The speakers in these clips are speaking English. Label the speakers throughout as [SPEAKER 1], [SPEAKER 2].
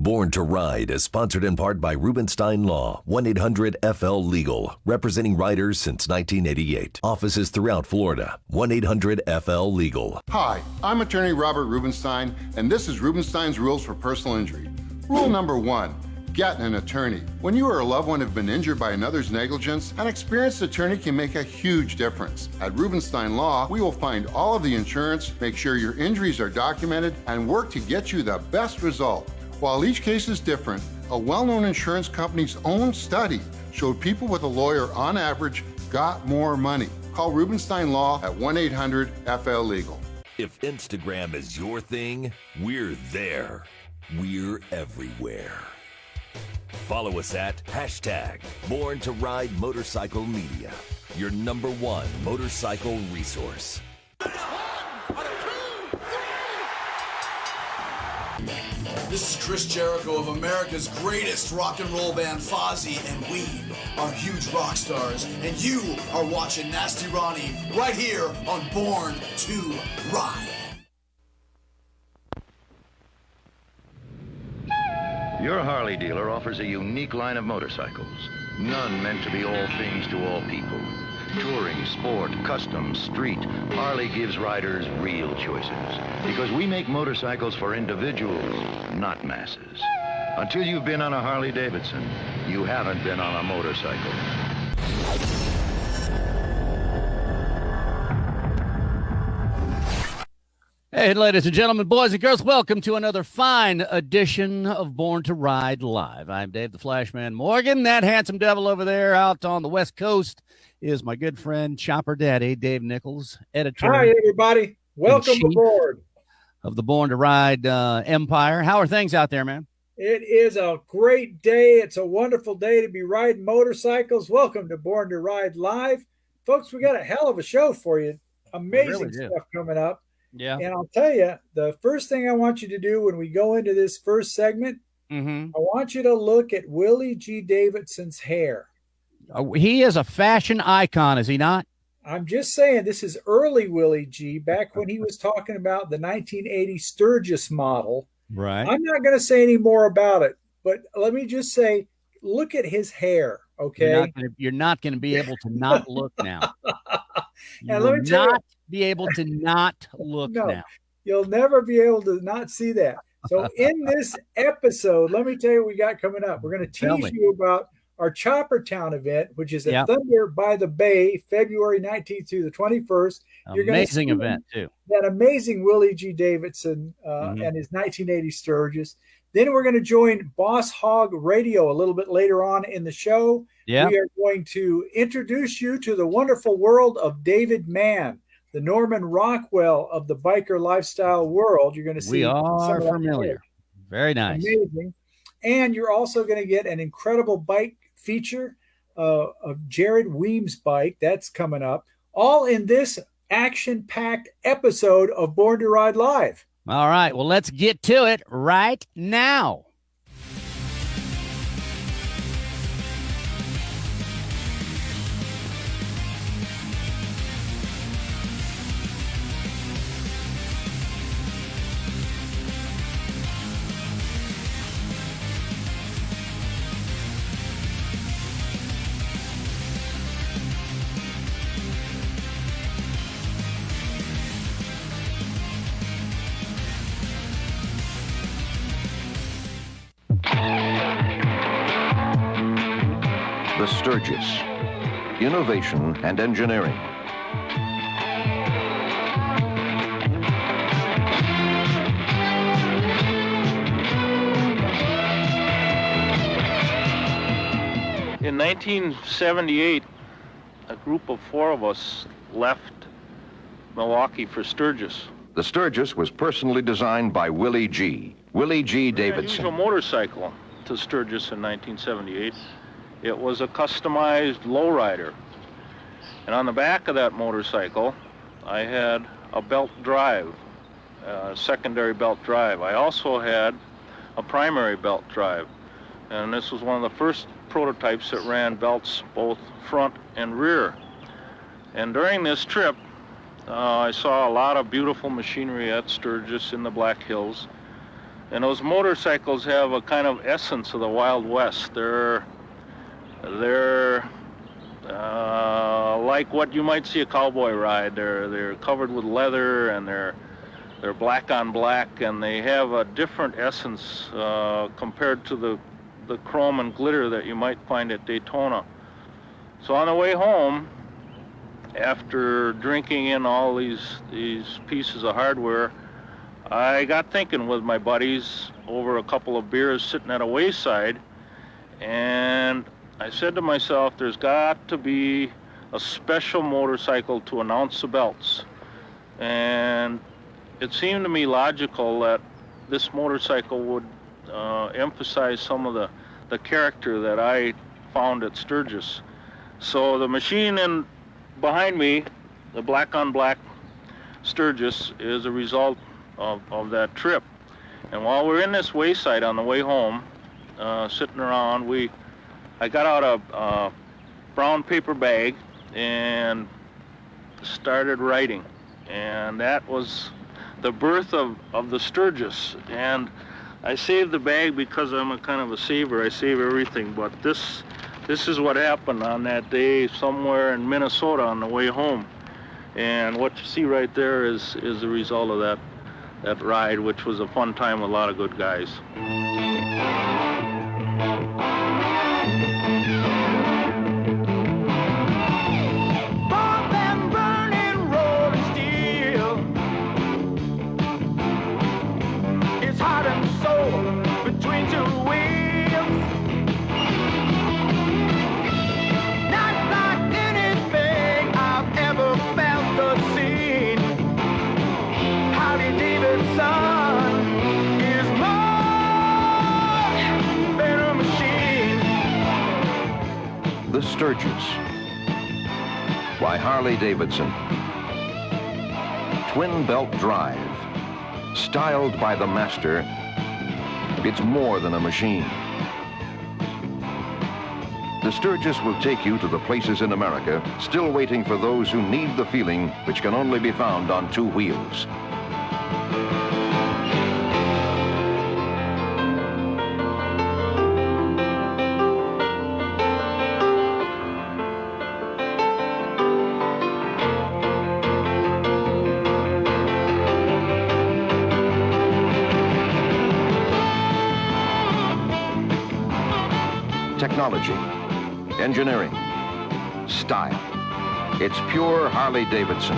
[SPEAKER 1] Born to Ride is sponsored in part by Rubenstein Law, 1-800-FL-LEGAL, representing riders since 1988. Offices throughout Florida, 1-800-FL-LEGAL.
[SPEAKER 2] Hi, I'm attorney Robert Rubenstein, and this is Rubenstein's Rules for Personal Injury. Rule number 1, get an attorney. When you or a loved one have been injured by another's negligence, an experienced attorney can make a huge difference. At Rubenstein Law, we will find all of the insurance, make sure your injuries are documented, and work to get you the best result. While each case is different, a well-known insurance company's own study showed people with a lawyer on average got more money. Call Rubenstein Law at 1-800-FL-LEGAL.
[SPEAKER 1] If Instagram is your thing, we're there. We're everywhere. Follow us at #Born to Ride Motorcycle Media, your #1 motorcycle resource.
[SPEAKER 3] This is Chris Jericho of America's greatest rock and roll band, Fozzy, and we are huge rock stars, and you are watching Nasty Ronnie right here on Born to Ride.
[SPEAKER 4] Your Harley dealer offers a unique line of motorcycles, none meant to be all things to all people. Touring, sport, custom, street, Harley gives riders real choices. Because we make motorcycles for individuals, not masses. Until you've been on a Harley Davidson, you haven't been on a motorcycle.
[SPEAKER 5] Hey, ladies and gentlemen, boys and girls, welcome to another fine edition of Born to Ride Live. I'm Dave the Flashman Morgan. That handsome devil over there out on the West Coast is my good friend, Chopper Daddy, Dave Nichols, editor.
[SPEAKER 6] Hi, everybody. Welcome aboard
[SPEAKER 5] of the Born to Ride empire. How are things out there, man?
[SPEAKER 6] It is a great day. It's a wonderful day to be riding motorcycles. Welcome to Born to Ride Live. Folks, we got a hell of a show for you. Amazing stuff coming up.
[SPEAKER 5] Yeah.
[SPEAKER 6] And I'll tell you, the first thing I want you to do when we go into this first segment, I want you to look at Willie G Davidson's hair.
[SPEAKER 5] He is a fashion icon, is he not?
[SPEAKER 6] I'm just saying, this is early Willie G, back when he was talking about the 1980 Sturgis model.
[SPEAKER 5] Right.
[SPEAKER 6] I'm not going to say any more about it, but let me just say, look at his hair, okay?
[SPEAKER 5] You're not going to be able to not look now.
[SPEAKER 6] And let me tell you,
[SPEAKER 5] be able to not look now.
[SPEAKER 6] You'll never be able to not see that. So in this episode, let me tell you what we got coming up. We're going to tease you about our Chopper Town event, which is at Thunder by the Bay, February 19th through the 21st. You're going to see
[SPEAKER 5] event, too.
[SPEAKER 6] That amazing Willie G Davidson and his 1980 Sturgis. Then we're going to join Boss Hog Radio a little bit later on in the show.
[SPEAKER 5] Yeah.
[SPEAKER 6] We are going to introduce you to the wonderful world of David Mann, the Norman Rockwell of the biker lifestyle world. You're going to see.
[SPEAKER 5] We are familiar. Very nice.
[SPEAKER 6] Amazing. And you're also going to get an incredible bike feature of Jared Weems' bike. That's coming up. All in this action-packed episode of Born to Ride Live.
[SPEAKER 5] All right. Well, let's get to it right now.
[SPEAKER 4] The Sturgis, innovation and engineering.
[SPEAKER 7] In 1978, a group of 4 of us left Milwaukee for Sturgis.
[SPEAKER 4] The Sturgis was personally designed by Willie G Davidson.
[SPEAKER 7] I used a motorcycle to Sturgis in 1978. It was a customized lowrider. And on the back of that motorcycle, I had a belt drive, a secondary belt drive. I also had a primary belt drive. And this was one of the first prototypes that ran belts both front and rear. And during this trip, I saw a lot of beautiful machinery at Sturgis in the Black Hills. And those motorcycles have a kind of essence of the Wild West. They're like what you might see a cowboy ride. They're covered with leather, and they're black on black, and they have a different essence compared to the chrome and glitter that you might find at Daytona. So on the way home, after drinking in all these pieces of hardware, I got thinking with my buddies over a couple of beers sitting at a wayside, and I said to myself, there's got to be a special motorcycle to announce the belts. And it seemed to me logical that this motorcycle would emphasize some of the character that I found at Sturgis. So the machine behind me, the black on black Sturgis, is a result of that trip. And while we're in this wayside on the way home, sitting around, I got out a brown paper bag and started writing. And that was the birth of the Sturgis. And I saved the bag because I'm a kind of a saver. I save everything. But this is what happened on that day somewhere in Minnesota on the way home. And what you see right there is the result of that ride, which was a fun time with a lot of good guys.
[SPEAKER 4] The Sturgis by Harley Davidson. Twin belt drive, styled by the master. It's more than a machine. The Sturgis will take you to the places in America still waiting for those who need the feeling which can only be found on two wheels. Technology, engineering, style. It's pure Harley Davidson.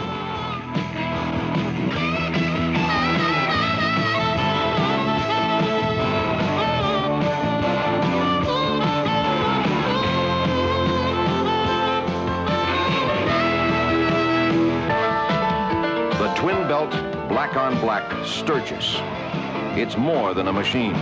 [SPEAKER 4] The twin belt, black on black Sturgis. It's more than a machine.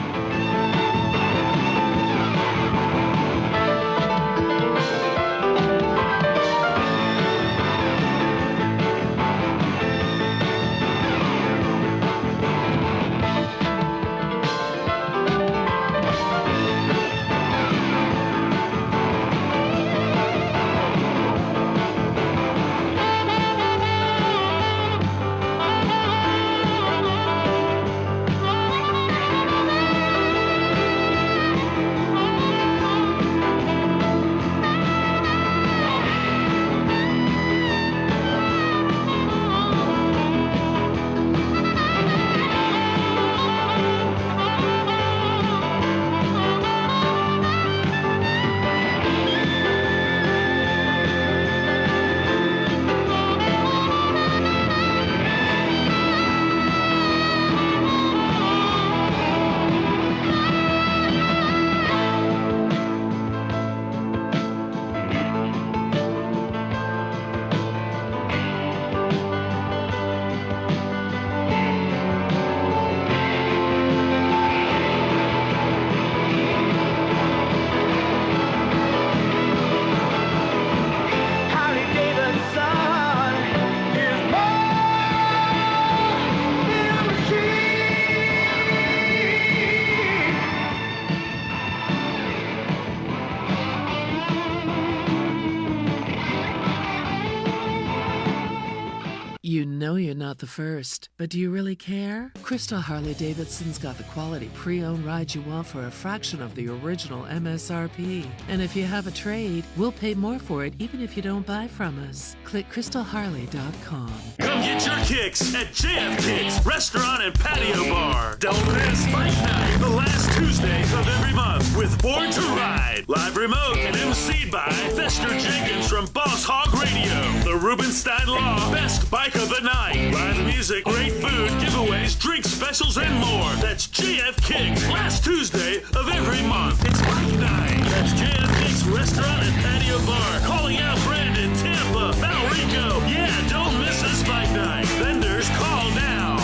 [SPEAKER 8] not the first. But do you really care? Crystal Harley-Davidson's got the quality pre-owned ride you want for a fraction of the original MSRP. And if you have a trade, we'll pay more for it even if you don't buy from us. Click crystalharley.com.
[SPEAKER 9] Come get your kicks at JF Kicks Restaurant and Patio Bar. Don't miss Fight Night, the last Tuesday of every month with Born to Ride. Live remote and emceed by Fester Jenkins from Boss Hog Radio. The Rubenstein Law Best Bike of the Night. Live music, great food, giveaways, drink specials, and more. That's JF Kicks, last Tuesday of every month. It's Fight Night. That's JF Kicks Restaurant and Patio Bar. Calling out Brandon, Tampa, Valrico. Yeah, don't miss this Fight Night. Vendors, call now.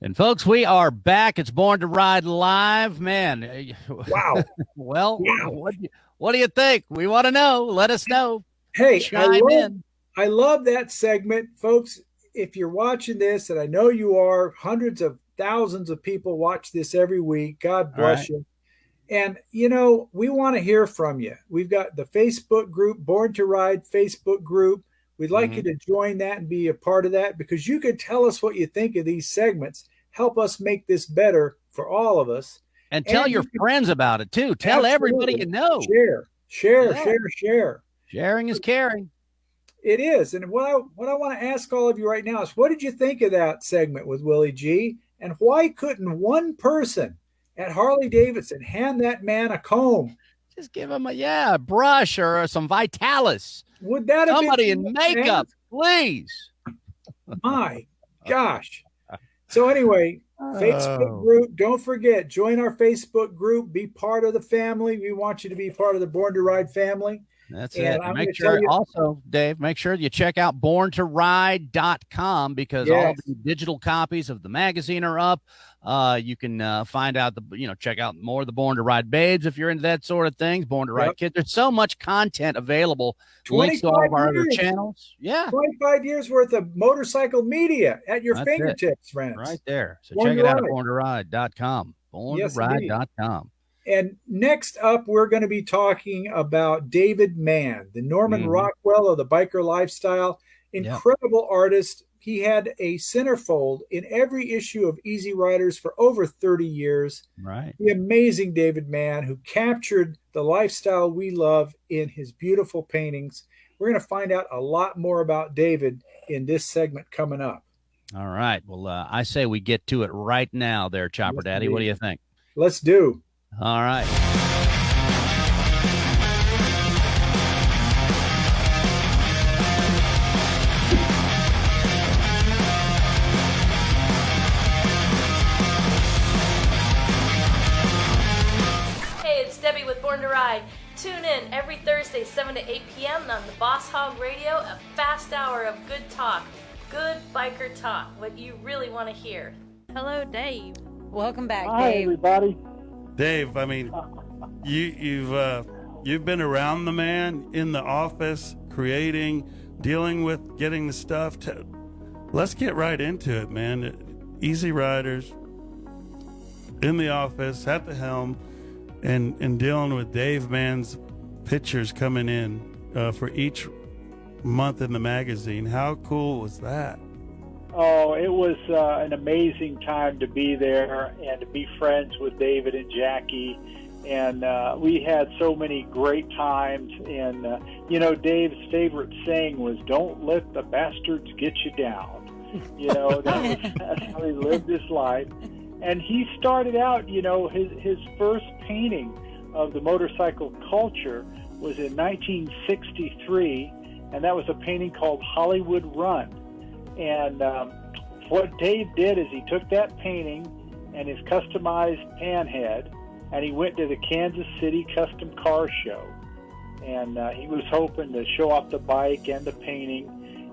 [SPEAKER 5] And folks, we are back. It's Born to Ride Live, man.
[SPEAKER 6] Wow.
[SPEAKER 5] Well,
[SPEAKER 6] wow.
[SPEAKER 5] What do you think? We want to know. Let us know.
[SPEAKER 6] Hey,
[SPEAKER 5] I
[SPEAKER 6] love that segment, folks. If you're watching this, and I know you are, hundreds of thousands of people watch this every week. God bless you. And, you know, we want to hear from you. We've got the Facebook group, Born to Ride Facebook group. We'd like you to join that and be a part of that, because you could tell us what you think of these segments. Help us make this better for all of us.
[SPEAKER 5] And tell your friends about it, too. Tell everybody you know.
[SPEAKER 6] Share.
[SPEAKER 5] Sharing is caring.
[SPEAKER 6] It is. And what I want to ask all of you right now is, what did you think of that segment with Willie G? And why couldn't one person at Harley-Davidson hand that man a comb?
[SPEAKER 5] Just give him a brush or some Vitalis.
[SPEAKER 6] Would that have
[SPEAKER 5] somebody
[SPEAKER 6] been
[SPEAKER 5] in makeup, please?
[SPEAKER 6] My gosh. So anyway, Facebook group, don't forget, join our Facebook group, be part of the family. We want you to be part of the Born to Ride family.
[SPEAKER 5] That's it. Make sure also, Dave, make sure you check out borntoride.com, because all the digital copies of the magazine are up. You can find out check out more of the Born to Ride babes if you're into that sort of things. Born to Ride kids. There's so much content available. Links to all of our other channels. Yeah.
[SPEAKER 6] 25 years worth of motorcycle media at your fingertips, friends.
[SPEAKER 5] Right there. So check it out at borntoride.com. Borntoride.com.
[SPEAKER 6] And next up, we're going to be talking about David Mann, the Norman Rockwell of the biker lifestyle. Incredible artist. He had a centerfold in every issue of Easy Riders for over 30 years.
[SPEAKER 5] Right.
[SPEAKER 6] The amazing David Mann, who captured the lifestyle we love in his beautiful paintings. We're going to find out a lot more about David in this segment coming up.
[SPEAKER 5] All right. Well, I say we get to it right now there, Chopper Daddy. What do you think?
[SPEAKER 6] Let's do.
[SPEAKER 5] All right.
[SPEAKER 10] Hey, it's Debbie with Born to Ride. Tune in every Thursday, 7 to 8 p.m. on the Boss Hog Radio, a fast hour of good talk. Good biker talk, what you really want to hear.
[SPEAKER 11] Hello, Dave.
[SPEAKER 12] Welcome back, Dave.
[SPEAKER 13] Hi, everybody.
[SPEAKER 14] Dave, I mean, you've been around the man in the office, creating, dealing with, getting the stuff. Let's get right into it, man. Easy Riders, in the office, at the helm, and dealing with Dave Mann's pictures coming in for each month in the magazine. How cool was that?
[SPEAKER 13] Oh, it was an amazing time to be there and to be friends with David and Jackie. And we had so many great times. And, Dave's favorite saying was, "Don't let the bastards get you down." That's how he lived his life. And he started out, his first painting of the motorcycle culture was in 1963. And that was a painting called Hollywood Run. And what Dave did is he took that painting and his customized pan head, and he went to the Kansas City Custom Car Show. And he was hoping to show off the bike and the painting.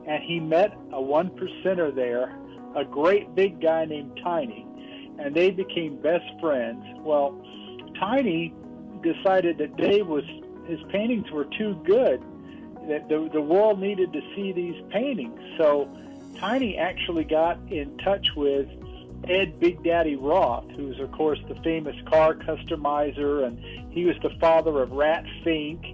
[SPEAKER 13] And he met a 1%er there, a great big guy named Tiny. And they became best friends. Well, Tiny decided that his paintings were too good, that the world needed to see these paintings. So Tiny actually got in touch with Ed Big Daddy Roth, who's, of course, the famous car customizer, and he was the father of Rat Fink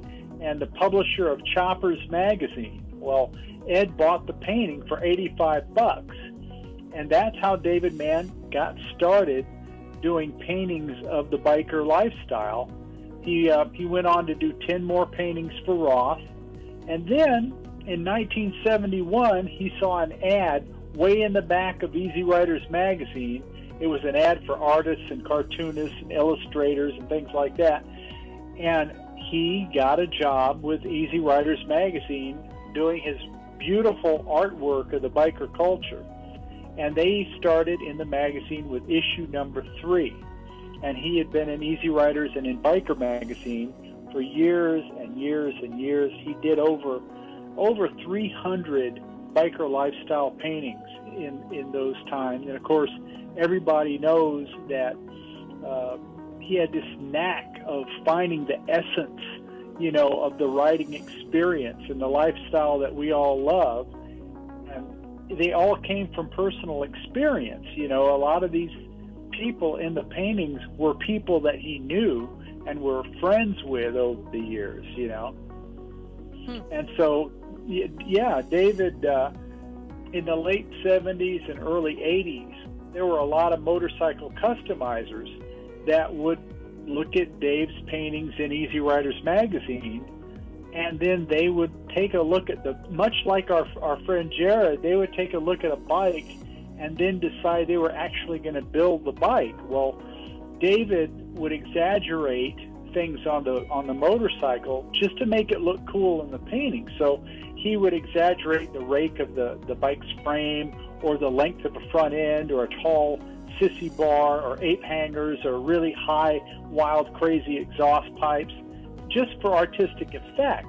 [SPEAKER 13] and the publisher of Choppers magazine. Well, Ed bought the painting for $85, and that's how David Mann got started doing paintings of the biker lifestyle. He went on to do 10 more paintings for Roth, and then in 1971 he saw an ad way in the back of Easy Riders magazine. It was an ad for artists and cartoonists and illustrators and things like that, and he got a job with Easy Riders magazine doing his beautiful artwork of the biker culture. And they started in the magazine with issue number 3. And he had been in Easy Riders and in Biker magazine for years and years and years. He did over 300 biker lifestyle paintings in those times. And of course, everybody knows that he had this knack of finding the essence, of the riding experience and the lifestyle that we all love. And they all came from personal experience. A lot of these people in the paintings were people that he knew and were friends with over the years, And so, yeah, David, in the late 70s and early 80s, there were a lot of motorcycle customizers that would look at Dave's paintings in Easy Riders magazine, and then they would take a look at much like our friend Jared, they would take a look at a bike and then decide they were actually going to build the bike. Well, David would exaggerate things on the motorcycle just to make it look cool in the painting. So he would exaggerate the rake of the bike's frame, or the length of a front end, or a tall sissy bar, or ape hangers, or really high, wild, crazy exhaust pipes, just for artistic effect.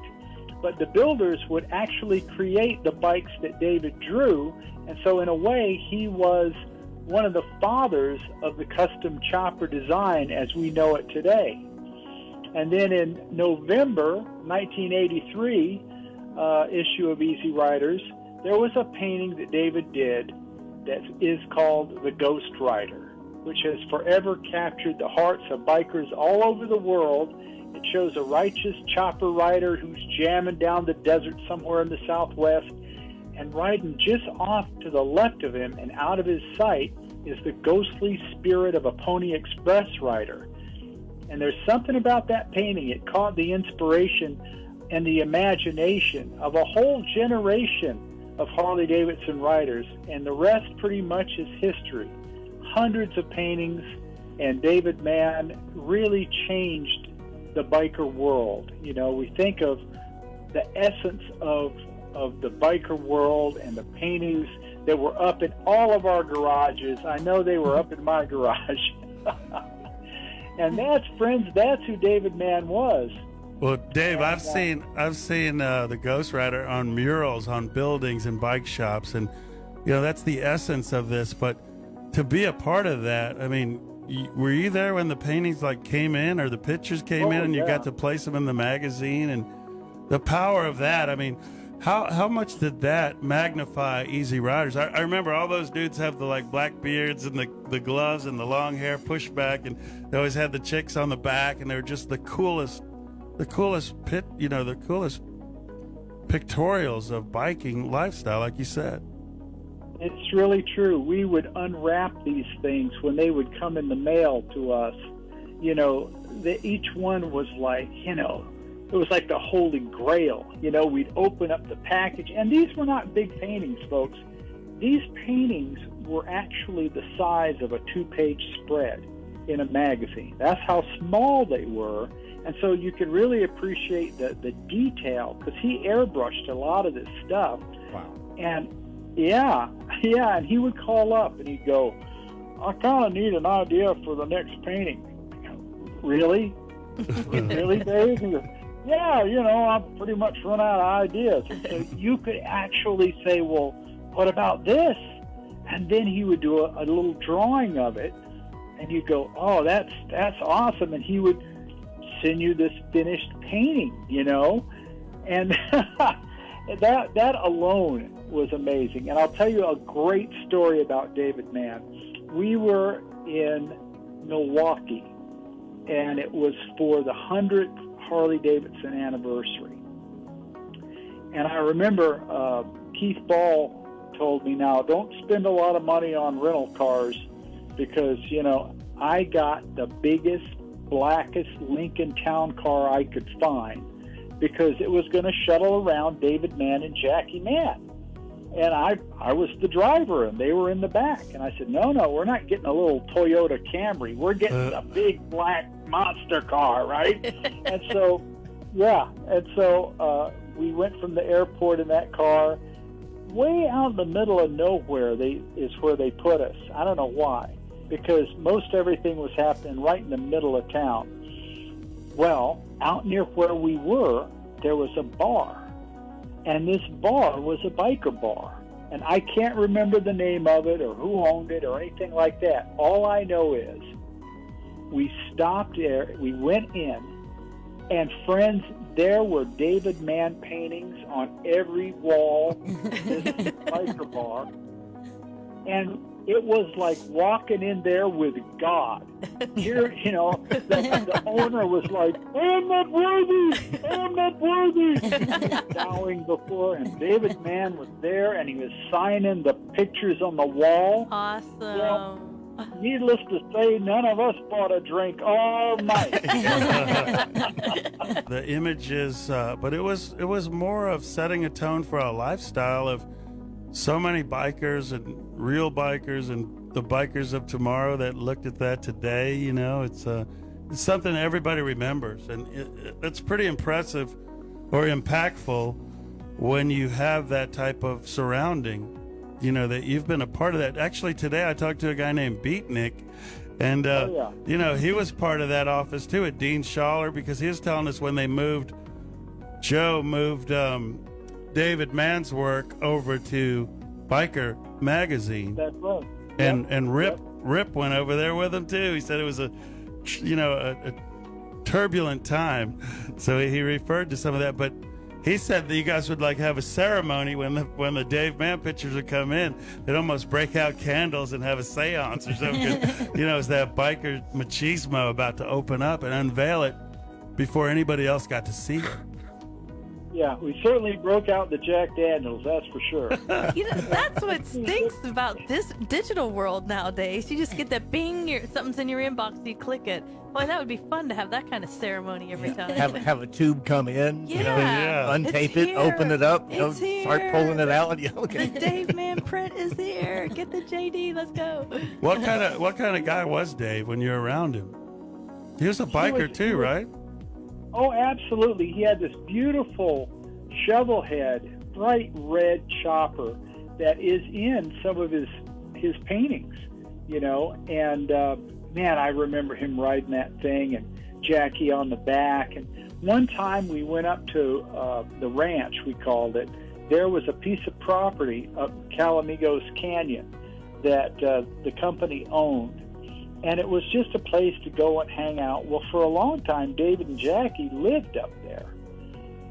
[SPEAKER 13] But the builders would actually create the bikes that David drew, and so in a way he was one of the fathers of the custom chopper design as we know it today. And then in November 1983 issue of Easy Riders, there was a painting that David did that is called The Ghost Rider, which has forever captured the hearts of bikers all over the world. It shows a righteous chopper rider who's jamming down the desert somewhere in the Southwest, and riding just off to the left of him and out of his sight is the ghostly spirit of a Pony Express rider. And there's something about that painting. It caught the inspiration and the imagination of a whole generation of Harley-Davidson riders, and the rest pretty much is history. Hundreds of paintings, and David Mann really changed the biker world. We think of the essence of the biker world and the paintings that were up in all of our garages. I know they were up in my garage. And that's who David Mann was.
[SPEAKER 14] Well, Dave, I've seen the Ghost Rider on murals on buildings and bike shops, and that's the essence of this. But to be a part of that, I mean, were you there when the paintings came in, or the pictures came in, and you got to place them in the magazine, and the power of that? I mean, how much did that magnify Easy Riders? I remember all those dudes have the black beards and the gloves and the long hair pushed back, and they always had the chicks on the back, and they were just the coolest pictorials of biking lifestyle, like you said.
[SPEAKER 13] It's really true. We would unwrap these things when they would come in the mail to us. Each one was it was like the Holy Grail. We'd open up the package, and these were not big paintings, folks. These paintings were actually the size of a 2-page spread in a magazine. That's how small they were. And so you could really appreciate the detail, because he airbrushed a lot of this stuff.
[SPEAKER 5] Wow.
[SPEAKER 13] And and he would call up and he'd go, I kind of need an idea for the next painting. Really? Really, Dave? He goes, yeah, I've pretty much run out of ideas. And so you could actually say, well, what about this? And then he would do a little drawing of it, and you'd go, oh, that's awesome. And he would send you this finished painting, and that alone was amazing. And I'll tell you a great story about David Mann. we were in Milwaukee, and it was for the 100th Harley Davidson anniversary. And I remember Keith Ball told me, now, don't spend a lot of money on rental cars because, you know, I got the biggest, blackest Lincoln Town car I could find because it was going to shuttle around David Mann and Jackie Mann. And I was the driver, and they were in the back. And I said, no, we're not getting a little Toyota Camry. We're getting a big black monster car, right? And so, we went from the airport in that car. Way out in the middle of nowhere is where they put us. I don't know why, because most everything was happening right in the middle of town. Well, out near where we were, there was a bar. And this bar was a biker bar. And I can't remember the name of it or who owned it or anything like that. All I know is we stopped there, we went in, and friends, there were David Mann paintings on every wall in this biker bar. And it was like walking in there with God. Here, you know, the owner was like, I'm not worthy. He was bowing before, and David Mann was there, and he was signing the pictures on the wall.
[SPEAKER 10] Awesome.
[SPEAKER 13] Well, needless to say, none of us bought a drink all night.
[SPEAKER 14] The images, but it was more of setting a tone for a lifestyle of so many bikers and real bikers and the bikers of tomorrow that looked at that today. You know, it's something everybody remembers, and it's pretty impressive or impactful when you have that type of surrounding. You know, that you've been a part of that. Actually, today I talked to a guy named Beatnik, and you know, he was part of that office too at Dean Schaller, because he was telling us when they moved, Joe moved David Mann's work over to Biker Magazine.
[SPEAKER 13] That's right.
[SPEAKER 14] And Rip went over there with him too. He said it was a turbulent time, so he referred to some of that. But he said that you guys would like have a ceremony when the Dave Mann pictures would come in. They'd almost break out candles and have a seance or something. You know, it's that biker machismo about to open up and unveil it before anybody else got to see it.
[SPEAKER 13] Yeah, we certainly broke out the Jack Daniels, that's for sure.
[SPEAKER 10] You know, that's what stinks about this digital world nowadays. You just get that bing, something's in your inbox, you click it. Boy, that would be fun to have that kind of ceremony every time.
[SPEAKER 11] Have a tube come in,
[SPEAKER 10] yeah.
[SPEAKER 11] Untape it, open it up, start pulling it out. Yeah, okay.
[SPEAKER 10] The Dave Mann print is here. Get the JD, let's go.
[SPEAKER 14] What kind of guy was Dave when you're around him? He was a biker too, right?
[SPEAKER 13] Oh, absolutely. He had this beautiful shovel head, bright red chopper that is in some of his paintings, you know. And, man, I remember him riding that thing and Jackie on the back. And one time we went up to the ranch, we called it. There was a piece of property up Calamigos Canyon that the company owned. And it was just a place to go and hang out. Well, for a long time, David and Jackie lived up there.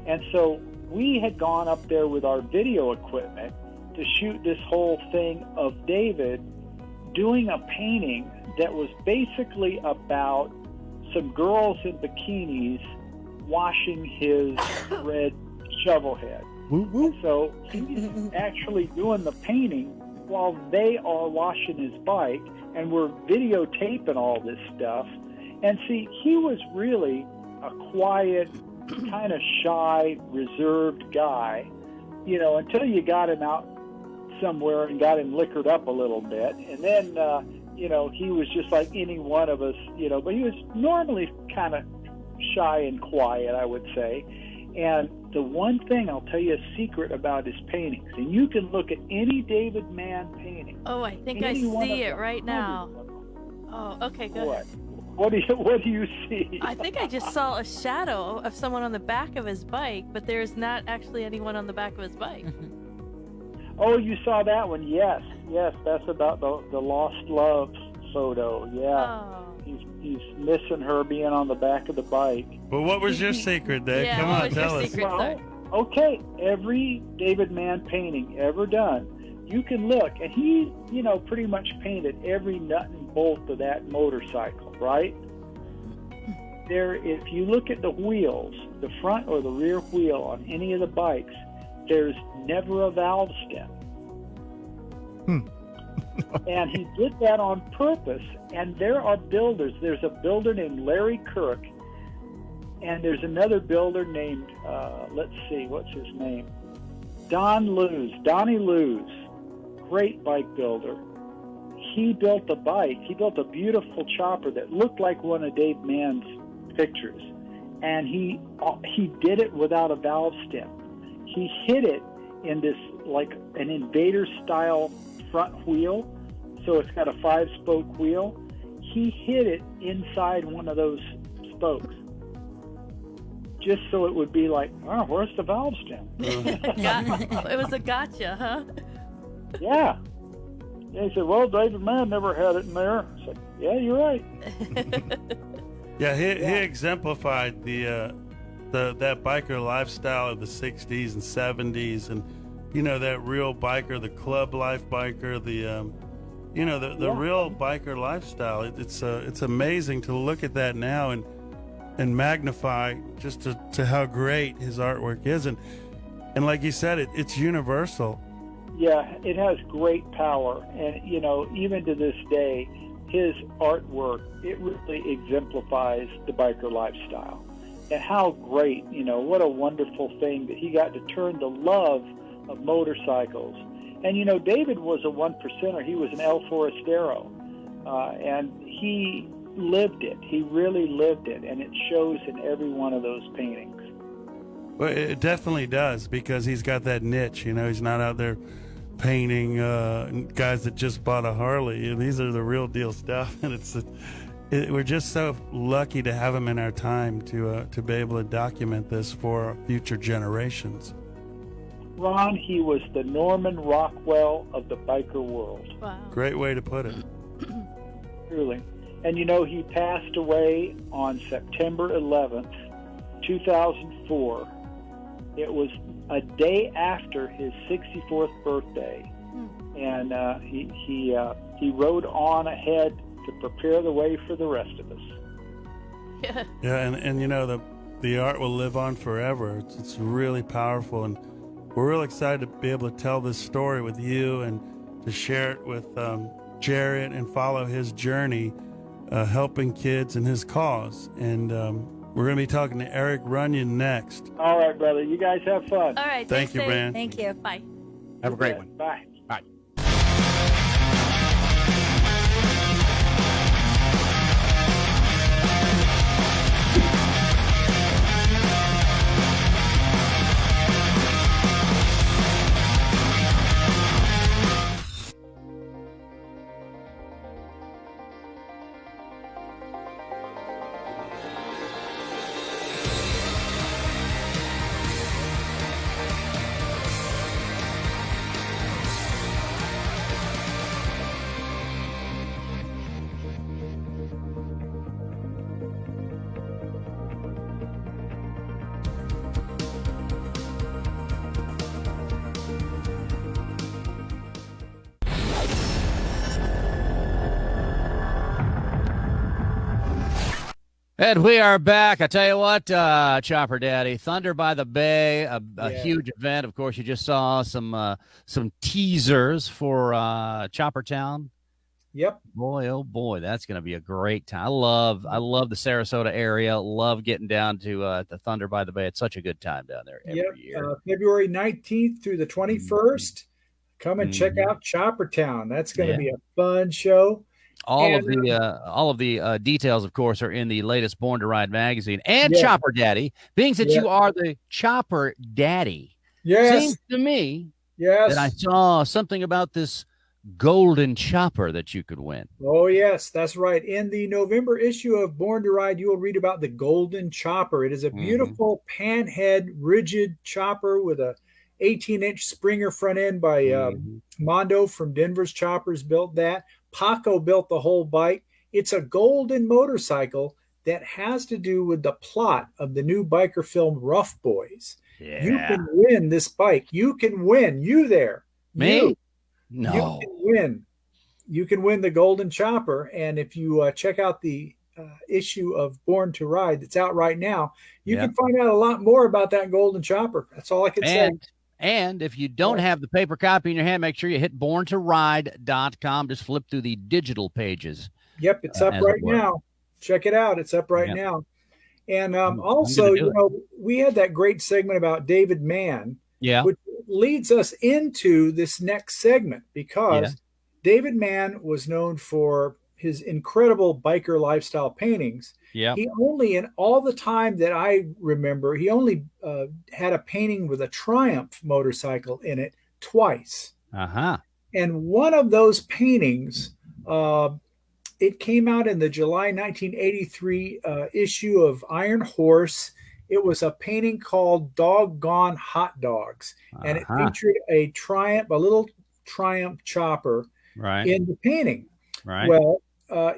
[SPEAKER 13] And so we had gone up there with our video equipment to shoot this whole thing of David doing a painting that was basically about some girls in bikinis washing his red shovel head. And so he's actually doing the painting while they are washing his bike, and we're videotaping all this stuff. And see, he was really a quiet, kind of shy, reserved guy, you know, until you got him out somewhere and got him liquored up a little bit. And then, you know, he was just like any one of us, you know, but he was normally kind of shy and quiet, I would say. And the one thing, I'll tell you a secret about his paintings, and you can look at any David Mann painting.
[SPEAKER 10] Oh, I think I see it right now. Oh, okay, good.
[SPEAKER 13] What do you see?
[SPEAKER 10] I think I just saw a shadow of someone on the back of his bike, but there's not actually anyone on the back of his bike.
[SPEAKER 13] Oh, you saw that one? Yes, that's about the lost love photo. Yeah.
[SPEAKER 10] Oh.
[SPEAKER 13] He's missing her being on the back of the bike.
[SPEAKER 14] But what was your secret, Dave?
[SPEAKER 10] Yeah,
[SPEAKER 14] Come on, tell us.
[SPEAKER 13] Well, okay, every David Mann painting ever done You can look, and he, pretty much painted every nut and bolt of that motorcycle, right? If you look at the wheels, the front or the rear wheel on any of the bikes, there's never a valve stem. And he did that on purpose. And there are builders. There's a builder named Larry Kirk, and there's another builder named, let's see, what's his name? Donnie Lewis, great bike builder. He built a bike. He built a beautiful chopper that looked like one of Dave Mann's pictures. And he did it without a valve stem. He hit it in this, like an Invader-style front wheel. So it's got a 5-spoke wheel. He hit it inside one of those spokes, just so it would be like, oh, where's the valve stem?
[SPEAKER 10] It was a gotcha, huh?
[SPEAKER 13] Yeah. And he said, well, David Mann never had it in there. I said, yeah, you're right.
[SPEAKER 14] Yeah, he exemplified that biker lifestyle of the 60s and 70s, and that real biker, the club life biker, the real biker lifestyle. It's amazing to look at that now and magnify just to how great his artwork is, and like you said, it's universal.
[SPEAKER 13] Yeah, it has great power, and even to this day, his artwork, it really exemplifies the biker lifestyle. And how great, what a wonderful thing that he got to turn the love of motorcycles. And David was a 1%er. He was an El Forastero, and he lived it. He really lived it, and it shows in every one of those paintings.
[SPEAKER 14] Well, it definitely does, because he's got that niche. He's not out there painting guys that just bought a Harley. These are the real deal stuff, and we're just so lucky to have him in our time to be able to document this for future generations.
[SPEAKER 13] Ron, he was the Norman Rockwell of the biker world.
[SPEAKER 10] Wow.
[SPEAKER 14] Great way to put it.
[SPEAKER 13] Truly. And he passed away on September 11th, 2004. It was a day after his 64th birthday. And he rode on ahead to prepare the way for the rest of us.
[SPEAKER 14] Yeah, and the art will live on forever. It's really powerful, and we're real excited to be able to tell this story with you and to share it with Jared and follow his journey, helping kids and his cause. And we're going to be talking to Eric Runyon next.
[SPEAKER 13] All right, brother. You guys have fun.
[SPEAKER 10] All right.
[SPEAKER 14] Thank you, man.
[SPEAKER 10] Thank you. Bye.
[SPEAKER 11] Have a great one.
[SPEAKER 13] Bye.
[SPEAKER 11] Bye.
[SPEAKER 5] And we are back. I tell you what, Chopper Daddy, Thunder by the Bay, a huge event. Of course, you just saw some teasers for Chopper Town.
[SPEAKER 6] Yep.
[SPEAKER 5] Boy, oh boy, that's going to be a great time. I love the Sarasota area. Love getting down to the Thunder by the Bay. It's such a good time down there every year.
[SPEAKER 6] February 19th through the 21st. Come and check out Chopper Town. That's going to be a fun show.
[SPEAKER 5] All of the details, of course, are in the latest Born to Ride magazine. And Chopper Daddy, being that you are the Chopper Daddy, seems to me that I saw something about this golden chopper that you could win.
[SPEAKER 6] Oh, yes, that's right. In the November issue of Born to Ride, you will read about the golden chopper. It is a beautiful panhead rigid chopper with a 18-inch Springer front end by Mondo from Denver's Choppers built that. Paco built the whole bike. It's a golden motorcycle that has to do with the plot of the new biker film Rough Boys. You can win this bike. You can win. You there.
[SPEAKER 5] Me?
[SPEAKER 6] You.
[SPEAKER 5] No.
[SPEAKER 6] You can win the Golden Chopper. And if you check out the issue of Born to Ride that's out right now, you can find out a lot more about that Golden Chopper. That's all I can say.
[SPEAKER 5] And if you don't have the paper copy in your hand, make sure you hit borntoride.com. Just flip through the digital pages.
[SPEAKER 6] Yep, it's up right now. Check it out. It's up right now. And also, we had that great segment about David Mann, which leads us into this next segment because David Mann was known for his incredible biker lifestyle paintings.
[SPEAKER 5] Yeah.
[SPEAKER 6] He only, in all the time that I remember, he only had a painting with a Triumph motorcycle in it twice.
[SPEAKER 5] Uh-huh.
[SPEAKER 6] And one of those paintings, it came out in the July 1983 issue of Iron Horse. It was a painting called Doggone Hot Dogs. And it featured a little Triumph chopper in the painting.
[SPEAKER 5] Right.
[SPEAKER 6] Well,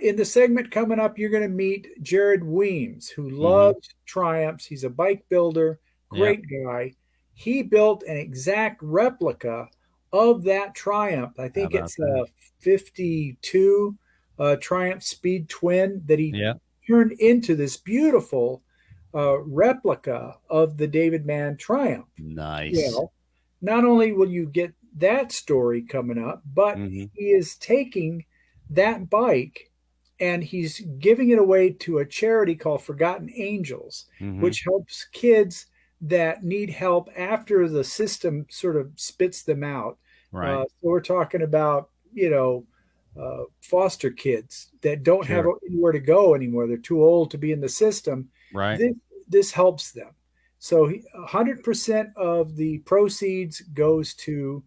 [SPEAKER 6] in the segment coming up, you're going to meet Jared Weems, who loves Triumphs. He's a bike builder, great guy. He built an exact replica of that Triumph. I think it's a 52 Triumph Speed Twin that he turned into this beautiful replica of the David Mann Triumph.
[SPEAKER 5] Nice.
[SPEAKER 6] Not only will you get that story coming up, but he is taking that bike and he's giving it away to a charity called Forgotten Angels, which helps kids that need help after the system sort of spits them out. So we're talking about, foster kids that don't have anywhere to go anymore. They're too old to be in the system. This helps them. So 100% of the proceeds goes to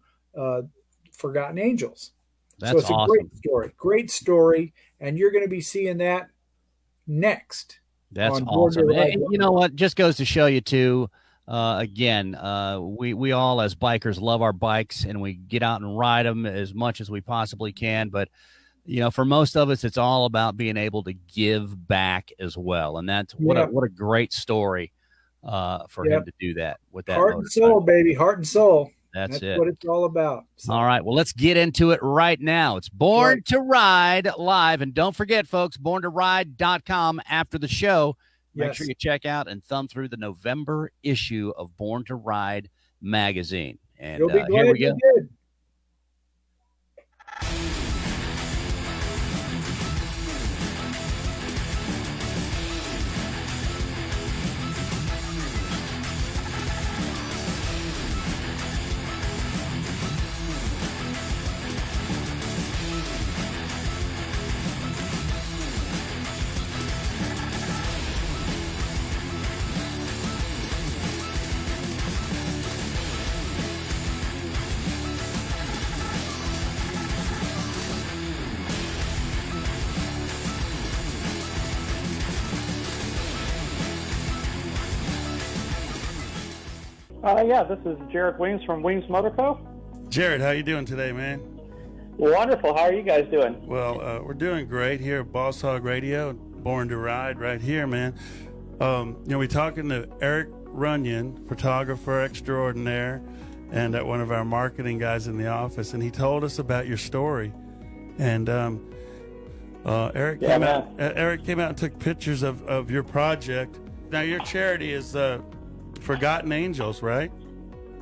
[SPEAKER 6] Forgotten Angels.
[SPEAKER 5] That's
[SPEAKER 6] so it's
[SPEAKER 5] awesome.
[SPEAKER 6] Great story. And you're going to be seeing that next.
[SPEAKER 5] That's awesome. And you know what? Just goes to show you too, again, we all as bikers love our bikes and we get out and ride them as much as we possibly can. But, for most of us, it's all about being able to give back as well. And that's what a great story for him to do that with that.
[SPEAKER 6] Heart and soul, baby. Heart and soul.
[SPEAKER 5] That's it.
[SPEAKER 6] What it's all about. So.
[SPEAKER 5] All right. Well, let's get into it right now. It's Born to Ride live. And don't forget, folks, borntoride.com after the show. Make sure you check out and thumb through the November issue of Born to Ride magazine. And
[SPEAKER 6] you'll be glad
[SPEAKER 5] here we go.
[SPEAKER 6] You did.
[SPEAKER 12] This is Jared Weems from Weems Motor Co.
[SPEAKER 14] Jared, how you doing today, man?
[SPEAKER 12] Wonderful. How are you guys doing?
[SPEAKER 14] Well, we're doing great here at Boss Hog Radio, Born to Ride right here, man. We're talking to Eric Runyon, photographer extraordinaire, and one of our marketing guys in the office, and he told us about your story. And Eric came out and took pictures of your project. Now, your charity is Forgotten Angels, right?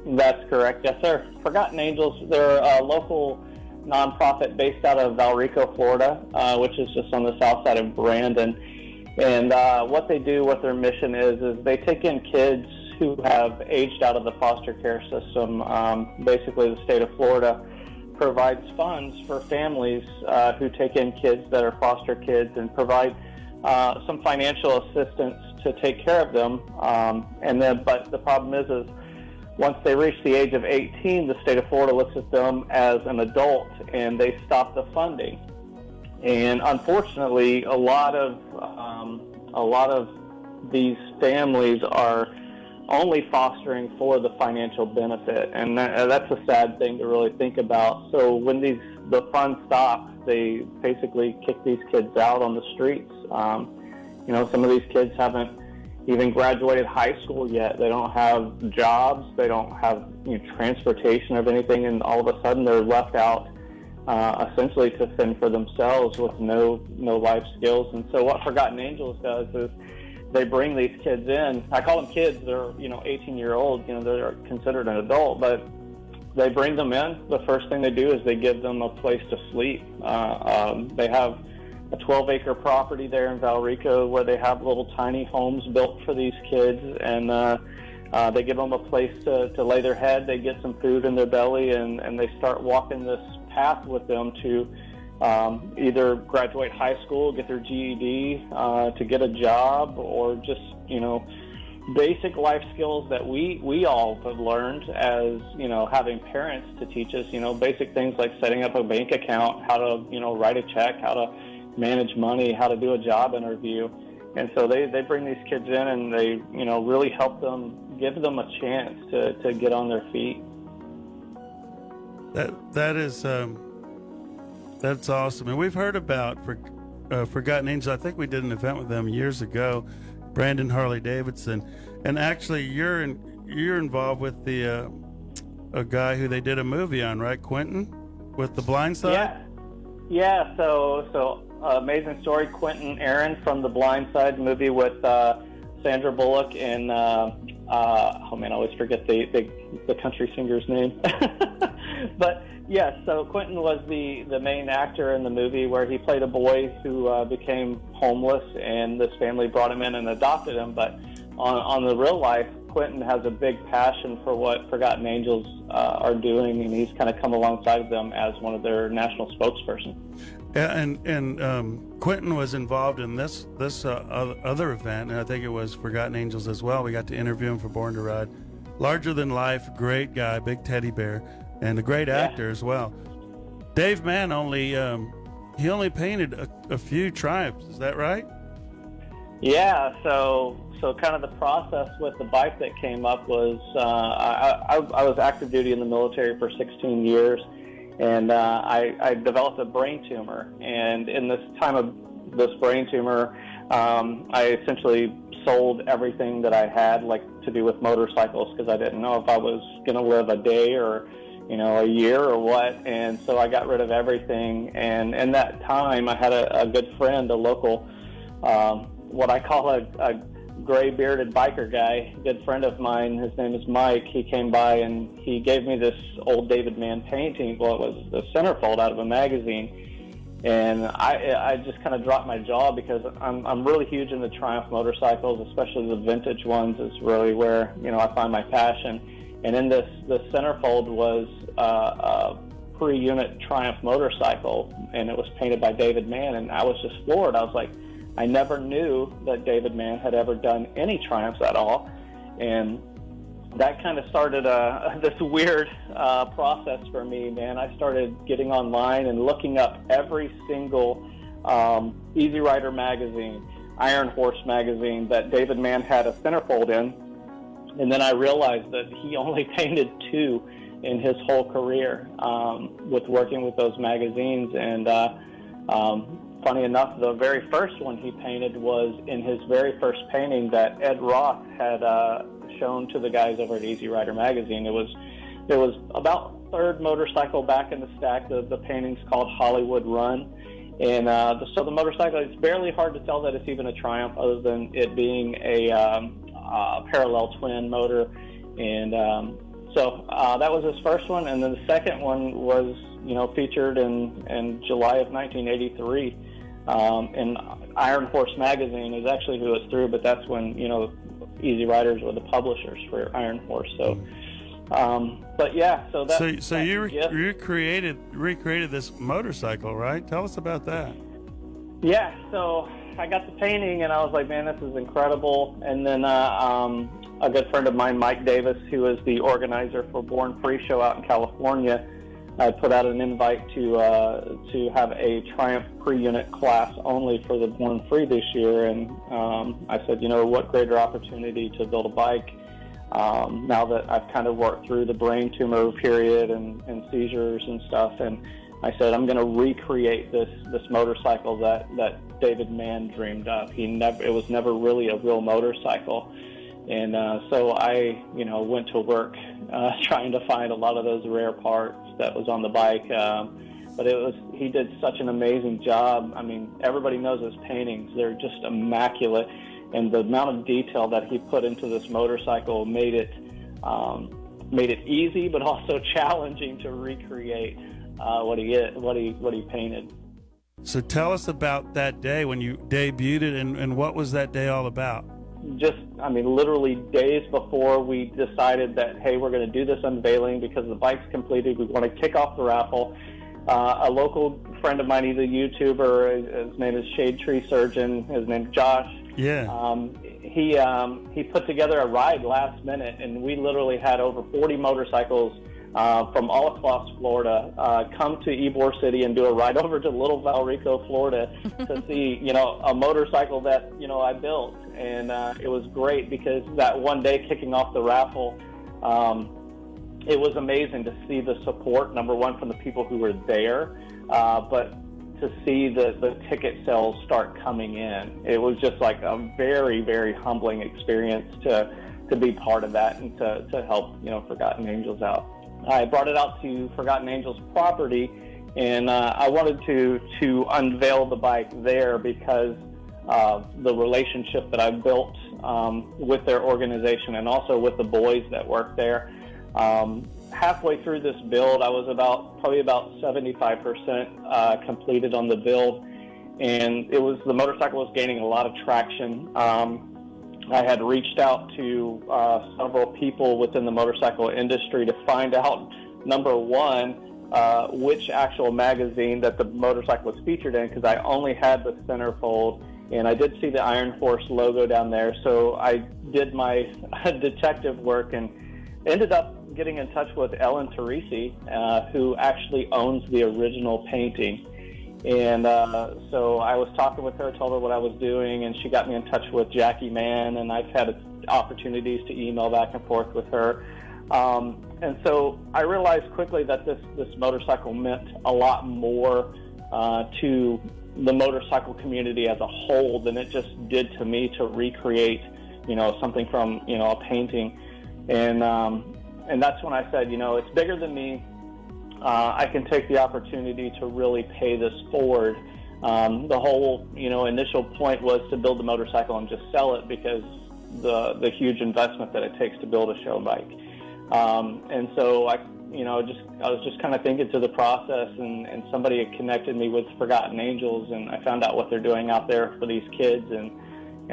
[SPEAKER 12] That's correct. Yes, sir. Forgotten Angels, they're a local nonprofit based out of Valrico, Florida, which is just on the south side of Brandon. And what they do, what their mission is they take in kids who have aged out of the foster care system. Basically, the state of Florida provides funds for families who take in kids that are foster kids and provide some financial assistance to take care of them. But the problem is once they reach the age of 18, the state of Florida looks at them as an adult and they stop the funding. And unfortunately, a lot of these families are only fostering for the financial benefit, and that's a sad thing to really think about. So when the funds stop, they basically kick these kids out on the streets. Some of these kids haven't even graduated high school yet. They don't have jobs. They don't have transportation of anything, and all of a sudden they're left out essentially to fend for themselves with no life skills. And so what Forgotten Angels does is they bring these kids in. I call them kids. They're 18-year-olds. They're considered an adult, but they bring them in. The first thing they do is they give them a place to sleep. They have a 12-acre property there in Valrico where they have little tiny homes built for these kids, and they give them a place to lay their head. They get some food in their belly, and they start walking this path with them to either graduate high school, get their GED, to get a job, or just basic life skills that we all have learned as having parents to teach us. Basic things like setting up a bank account, how to write a check, how to manage money, how to do a job interview. And so they bring these kids in, and they really help them, give them a chance to get on their feet.
[SPEAKER 14] That's awesome. And we've heard about Forgotten Angels. I think we did an event with them years ago, Brandon Harley Davidson, and actually you're involved with the a guy who they did a movie on, right, Quentin, with The Blind Side?
[SPEAKER 12] Yeah. So amazing story. Quentin Aaron from The Blind Side movie with Sandra Bullock and I always forget the country singer's name. But yeah, so Quentin was the main actor in the movie, where he played a boy who became homeless, and this family brought him in and adopted him. But on the real life, Quentin has a big passion for what Forgotten Angels are doing, and he's kind of come alongside them as one of their national spokesperson.
[SPEAKER 14] Yeah, and Quentin was involved in this other event, and I think it was Forgotten Angels as well. We got to interview him for Born to Ride. Larger than life, great guy, big teddy bear, and a great actor as well. Dave Mann only painted a few Triumphs. Is that right?
[SPEAKER 12] Yeah. So kind of the process with the bike that came up was I was active duty in the military for 16 years. And I developed a brain tumor. And in this time of this brain tumor, I essentially sold everything that I had, like to do with motorcycles, because I didn't know if I was going to live a day or, a year or what. And so I got rid of everything. And in that time, I had a good friend, a local, what I call a gray-bearded biker guy, a good friend of mine. His name is Mike. He came by and he gave me this old David Mann painting. Well, it was the centerfold out of a magazine, and I just kind of dropped my jaw, because I'm really huge into Triumph motorcycles, especially the vintage ones is really where I find my passion. And in this centerfold was a pre-unit Triumph motorcycle, and it was painted by David Mann, and I was just floored. I was like, I never knew that David Mann had ever done any Triumphs at all. And that kind of started this weird process for me, man. I started getting online and looking up every single Easy Rider magazine, Iron Horse magazine that David Mann had a centerfold in. And then I realized that he only painted 2 in his whole career with working with those magazines. And funny enough, the very first one he painted was in his very first painting that Ed Roth had shown to the guys over at Easy Rider magazine. It was about third motorcycle back in the stack. The painting's called Hollywood Run. And so the motorcycle, it's barely hard to tell that it's even a Triumph, other than it being a parallel twin motor. And so that was his first one. And then the second one was featured in July of 1983 in Iron Horse magazine. Is actually who it's through, but that's when Easy Riders were the publishers for Iron Horse. So but yeah, so that
[SPEAKER 14] so you recreated this motorcycle, right? Tell us about that.
[SPEAKER 12] Yeah, so I got the painting and I was like, man, this is incredible. And then a good friend of mine, Mike Davis, who is the organizer for Born Free Show out in California, I put out an invite to have a Triumph pre-unit class only for the Born Free this year. And I said, what greater opportunity to build a bike now that I've kind of worked through the brain tumor period and seizures and stuff. And I said, I'm going to recreate this motorcycle that David Mann dreamed of. It was never really a real motorcycle. And so I, went to work trying to find a lot of those rare parts that was on the bike. But he did such an amazing job. I mean, everybody knows his paintings. They're just immaculate. And the amount of detail that he put into this motorcycle made it easy, but also challenging to recreate what he painted.
[SPEAKER 14] So tell us about that day when you debuted it, and what was that day all about?
[SPEAKER 12] Literally days before we decided that, hey, we're going to do this unveiling because the bike's completed. We want to kick off the raffle. A local friend of mine, he's a YouTuber. His name is Shade Tree Surgeon. His name's Josh.
[SPEAKER 14] Yeah.
[SPEAKER 12] He put together a ride last minute, and we literally had over 40 motorcycles from all across Florida come to Ybor City and do a ride over to Little Valrico, Florida to see, a motorcycle that, I built. And it was great because that one day kicking off the raffle, it was amazing to see the support, number one, from the people who were there, but to see the ticket sales start coming in. It was just like a very, very humbling experience to be part of that and to help, Forgotten Angels out. I brought it out to Forgotten Angels property, and I wanted to unveil the bike there because the relationship that I've built with their organization and also with the boys that work there. Halfway through this build, I was probably about 75% completed on the build, and the motorcycle was gaining a lot of traction. I had reached out to several people within the motorcycle industry to find out, number one, which actual magazine that the motorcycle was featured in, because I only had the centerfold, and I did see the Iron Horse logo down there. So I did my detective work and ended up getting in touch with Ellen Teresi, who actually owns the original painting. And so I was talking with her, told her what I was doing, and she got me in touch with Jackie Mann, and I've had opportunities to email back and forth with her. And so I realized quickly that this motorcycle meant a lot more to the motorcycle community as a whole than it just did to me to recreate, something from, a painting. And that's when I said, it's bigger than me. I can take the opportunity to really pay this forward. The whole, initial point was to build the motorcycle and just sell it because the huge investment that it takes to build a show bike. And so I was just kind of thinking through the process, and somebody had connected me with Forgotten Angels, and I found out what they're doing out there for these kids, and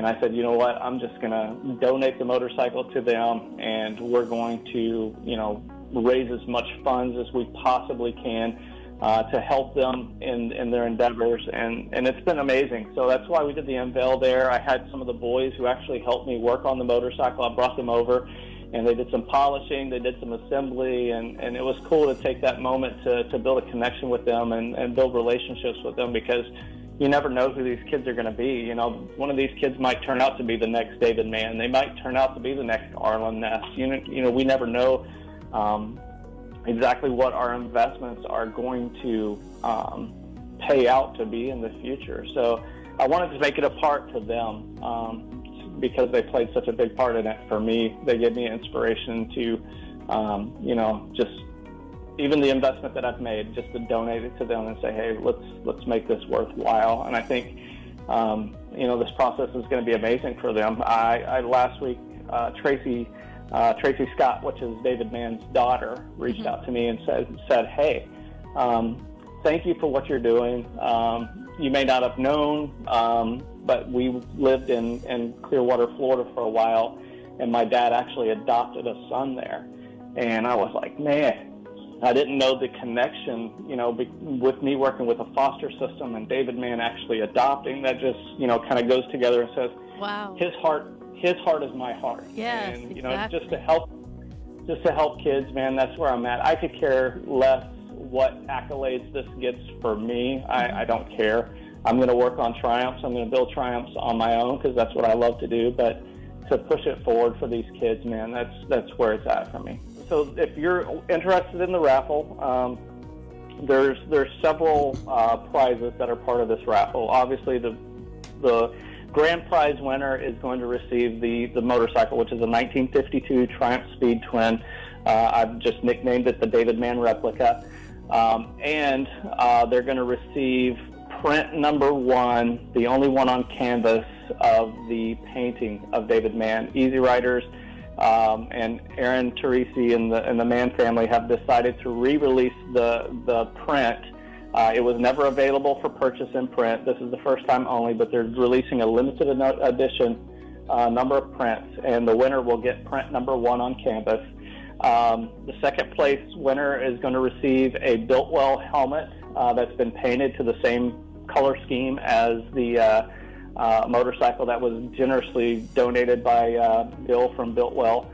[SPEAKER 12] I said, you know what, I'm just going to donate the motorcycle to them, and we're going to, raise as much funds as we possibly can to help them in their endeavors, and it's been amazing. So that's why we did the unveil there. I had some of the boys who actually helped me work on the motorcycle. I brought them over, and they did some polishing, they did some assembly, and it was cool to take that moment to build a connection with them and build relationships with them, because you never know who these kids are going to be. One of these kids might turn out to be the next David Mann. They might turn out to be the next Arlen Ness. We never know exactly what our investments are going to pay out to be in the future. So I wanted to make it a part to them because they played such a big part in it for me. They gave me inspiration to, just even the investment that I've made, just to donate it to them and say, hey, let's make this worthwhile. And I think, this process is going to be amazing for them. I last week, Tracy Scott, which is David Mann's daughter, reached out to me and said, hey, thank you for what you're doing. You may not have known, but we lived in Clearwater, Florida for a while, and my dad actually adopted a son there. And I was like, man, I didn't know the connection, with me working with a foster system and David Mann actually adopting. That just, kind of goes together and says,
[SPEAKER 10] wow,
[SPEAKER 12] his heart is my heart.
[SPEAKER 10] Yes,
[SPEAKER 12] and
[SPEAKER 10] exactly.
[SPEAKER 12] just to help kids, man, that's where I'm at. I could care less what accolades this gets for me. I don't care. I'm going to work on triumphs. I'm going to build triumphs on my own because that's what I love to do. But to push it forward for these kids, man, that's where it's at for me. So if you're interested in the raffle, there's several prizes that are part of this raffle. Obviously, the The grand prize winner is going to receive the motorcycle, which is a 1952 Triumph Speed Twin. I've just nicknamed it the David Mann replica. And they're going to receive print number 1, the only one on canvas of the painting of David Mann. Easy Riders and Aaron Teresi and the Mann family have decided to re-release the print. It was never available for purchase in print. This is the first time only, but they're releasing a limited edition number of prints, and the winner will get print number 1 on canvas. The second place winner is going to receive a Biltwell helmet that's been painted to the same color scheme as the motorcycle that was generously donated by Bill from Biltwell.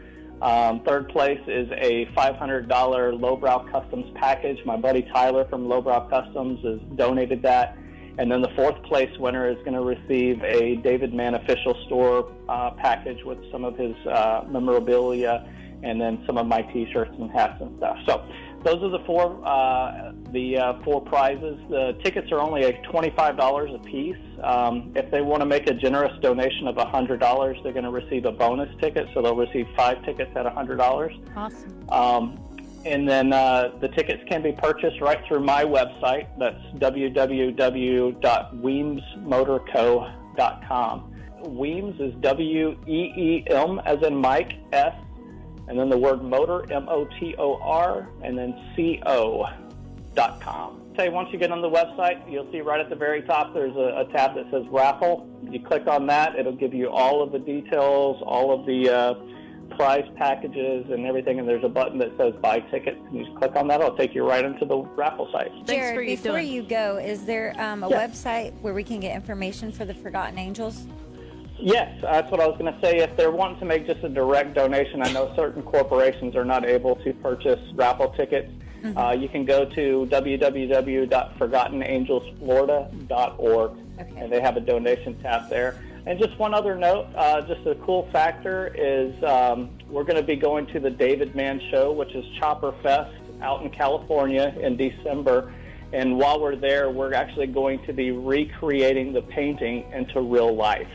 [SPEAKER 12] Third place is a $500 Lowbrow Customs package. My buddy Tyler from Lowbrow Customs has donated that. And then the fourth place winner is going to receive a David Mann official store package with some of his memorabilia and then some of my T-shirts and hats and stuff. So those are the four prizes. The tickets are only $25 a piece. If they want to make a generous donation of $100, they're going to receive a bonus ticket, so they'll receive 5 tickets at $100.
[SPEAKER 10] Awesome.
[SPEAKER 12] And then the tickets can be purchased right through my website. That's www.weemsmotorco.com. Weems is W-E-E-M as in Mike, S, and then the word motor, M-O-T-O-R, and then C-O.com. Okay, once you get on the website, you'll see right at the very top there's a tab that says raffle. You click on that, it'll give you all of the details, all of the prize packages and everything, and there's a button that says buy tickets, and you just click on that, it'll take you right into the raffle site.
[SPEAKER 15] Jared, before you go, is there a website where we can get information for the Forgotten Angels?
[SPEAKER 12] Yes, that's what I was going to say. If they're wanting to make just a direct donation, I know certain corporations are not able to purchase raffle tickets. You can go to www.forgottenangelsflorida.org, and they have a donation tab there. And just one other note, just a cool factor is we're going to be going to the David Mann Show, which is Chopper Fest out in California in December. And while we're there, we're actually going to be recreating the painting into real life.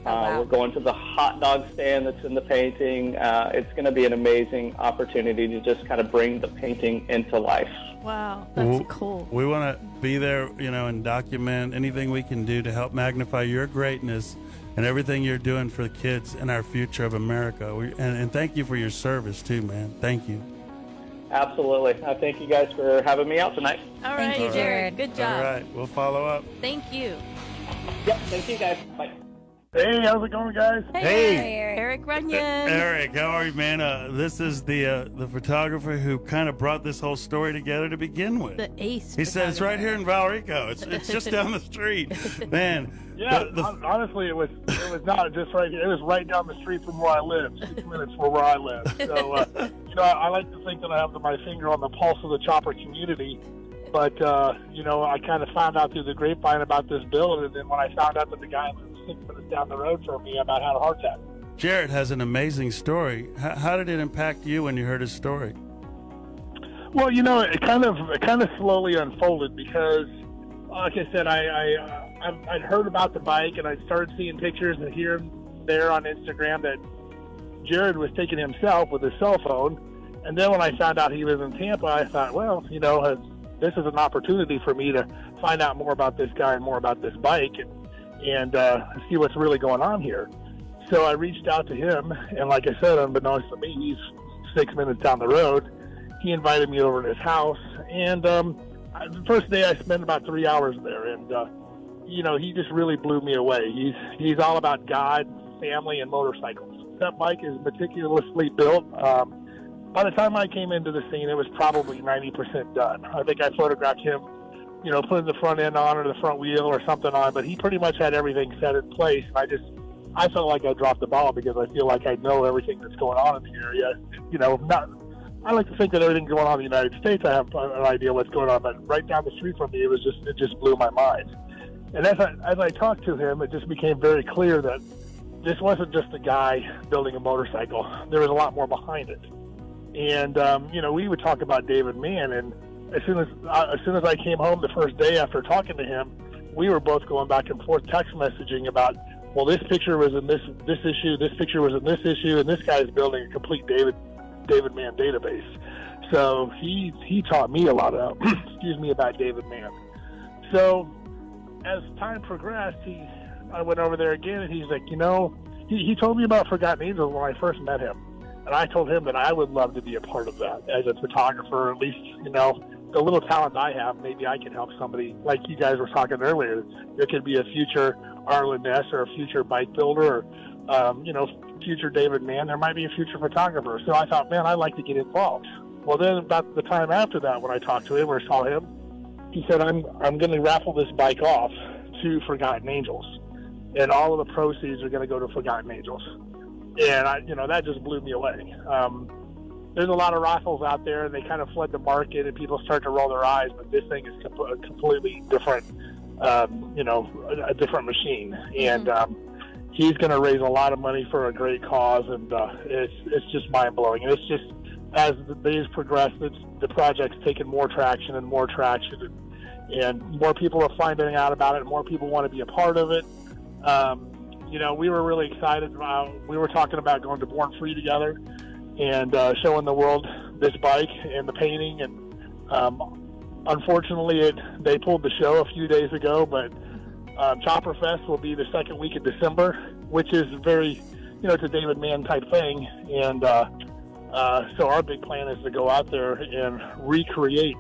[SPEAKER 12] We're going to the hot dog stand that's in the painting. It's going to be an amazing opportunity to just kind of bring the painting into life.
[SPEAKER 10] Wow, that's cool.
[SPEAKER 14] We want to be there, and document anything we can do to help magnify your greatness and everything you're doing for the kids and our future of America. And thank you for your service too, man. Thank you.
[SPEAKER 12] Absolutely. I thank you guys for having me out tonight.
[SPEAKER 10] All right,
[SPEAKER 15] Thank you, Jared.
[SPEAKER 10] Good job.
[SPEAKER 14] All right, we'll follow up.
[SPEAKER 10] Thank you.
[SPEAKER 12] Yep, thank you guys. Bye.
[SPEAKER 13] Hey, how's it going, guys?
[SPEAKER 10] Hey, Eric Runyon.
[SPEAKER 14] Eric, how are you, man? This is the photographer who kind of brought this whole story together to begin with.
[SPEAKER 10] The ace.
[SPEAKER 14] He said it's right here in Valrico. It's just down the street, man.
[SPEAKER 13] Yeah, honestly, it was not just right here. It was right down the street from where I live, 6 minutes from where I live. So, I like to think that I have my finger on the pulse of the chopper community. But, I kind of found out through the grapevine about this build, and then when I found out that the guy lived 6 minutes down the road from me, I about had a heart attack.
[SPEAKER 14] Jared has an amazing story. How did it impact you when you heard his story?
[SPEAKER 13] Well, it kind of slowly unfolded because, like I said, I'd heard about the bike and I started seeing pictures and here and there on Instagram that Jared was taking himself with his cell phone. And then when I found out he lives in Tampa, I thought, well, this is an opportunity for me to find out more about this guy and more about this bike and see what's really going on here. So I reached out to him, and like I said, unbeknownst to me, he's 6 minutes down the road. He invited me over to his house, and the first day I spent about 3 hours there, and he just really blew me away. He's all about God, family, and motorcycles. That bike is meticulously built. By the time I came into the scene, it was probably 90% done. I think I photographed him, putting the front end on or the front wheel or something on, but he pretty much had everything set in place. And I felt like I dropped the ball because I feel like I know everything that's going on in the area. I like to think that everything going on in the United States, I have an idea what's going on, but right down the street from me, it just blew my mind. And as I talked to him, it just became very clear that this wasn't just a guy building a motorcycle. There was a lot more behind it. And we would talk about David Mann, and as soon as I came home the first day after talking to him,
[SPEAKER 16] we were both going back and forth text messaging about, well, this picture was in this issue, this picture was in this issue, and this guy's building a complete David Mann database. So he taught me a lot of about David Mann. So as time progressed, I went over there again, and he's like, he told me about Forgotten Angels when I first met him. And I told him that I would love to be a part of that as a photographer, at least, the little talent I have, maybe I can help somebody. Like you guys were talking earlier, there could be a future Arlen Ness or a future bike builder or, future David Mann. There might be a future photographer. So I thought, man, I'd like to get involved. Well, then about the time after that, when I talked to him or saw him, he said, I'm going to raffle this bike off to Forgotten Angels. And all of the proceeds are going to go to Forgotten Angels. And, that just blew me away. There's a lot of raffles out there, and they kind of flood the market, and people start to roll their eyes. But this thing is a completely different, a different machine. And he's going to raise a lot of money for a great cause, and it's just mind-blowing. And it's just, as the days progress, the project's taking more traction, and more people are finding out about it, and more people want to be a part of it. We were really excited. We were talking about going to Born Free together and showing the world this bike and the painting. And unfortunately, they pulled the show a few days ago, but Chopper Fest will be the second week of December, which is very, it's a David Mann type thing. And so our big plan is to go out there and recreate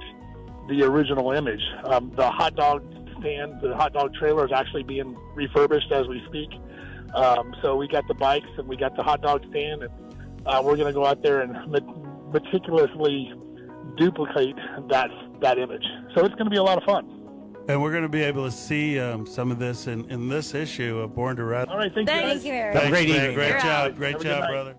[SPEAKER 16] the original image. The hot dog stand, the hot dog trailer is actually being refurbished as we speak. So we got the bikes and we got the hot dog stand, and we're going to go out there and meticulously duplicate that image. So it's going to be a lot of fun.
[SPEAKER 14] And we're going to be able to see some of this in this issue of Born to Ride.
[SPEAKER 16] All right, thank you.
[SPEAKER 15] Thank you, Eric.
[SPEAKER 14] Thanks,
[SPEAKER 11] Great
[SPEAKER 14] man.
[SPEAKER 11] evening.
[SPEAKER 14] Great
[SPEAKER 15] You're
[SPEAKER 14] job.
[SPEAKER 15] out.
[SPEAKER 14] Great
[SPEAKER 16] Have a
[SPEAKER 14] job,
[SPEAKER 16] good night.
[SPEAKER 14] brother.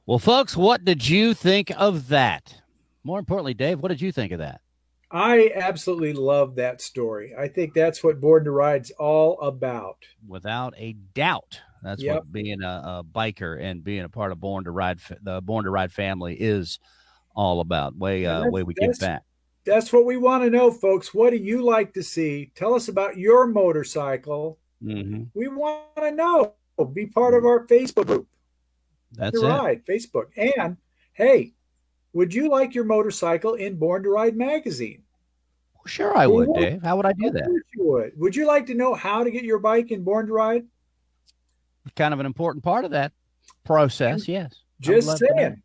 [SPEAKER 5] Well, folks, what did you think of that? More importantly, Dave, what did you think of that?
[SPEAKER 6] I absolutely love that story. I think that's what Born to Ride's all about.
[SPEAKER 5] Without a doubt. That's what being a biker and being a part of Born to Ride, the Born to Ride family is all about. Way we give back.
[SPEAKER 6] That's what we want to know, folks. What do you like to see? Tell us about your motorcycle.
[SPEAKER 5] Mm-hmm.
[SPEAKER 6] We want to know. Be part of our Facebook group.
[SPEAKER 5] That's
[SPEAKER 6] to
[SPEAKER 5] it.
[SPEAKER 6] Ride, Facebook. And hey, would you like your motorcycle in Born to Ride magazine?
[SPEAKER 5] Sure, I would, Dave. How would I do that?
[SPEAKER 6] Of course you would. Would you like to know how to get your bike in Born to Ride?
[SPEAKER 5] Kind of an important part of that process, yes.
[SPEAKER 6] Just saying.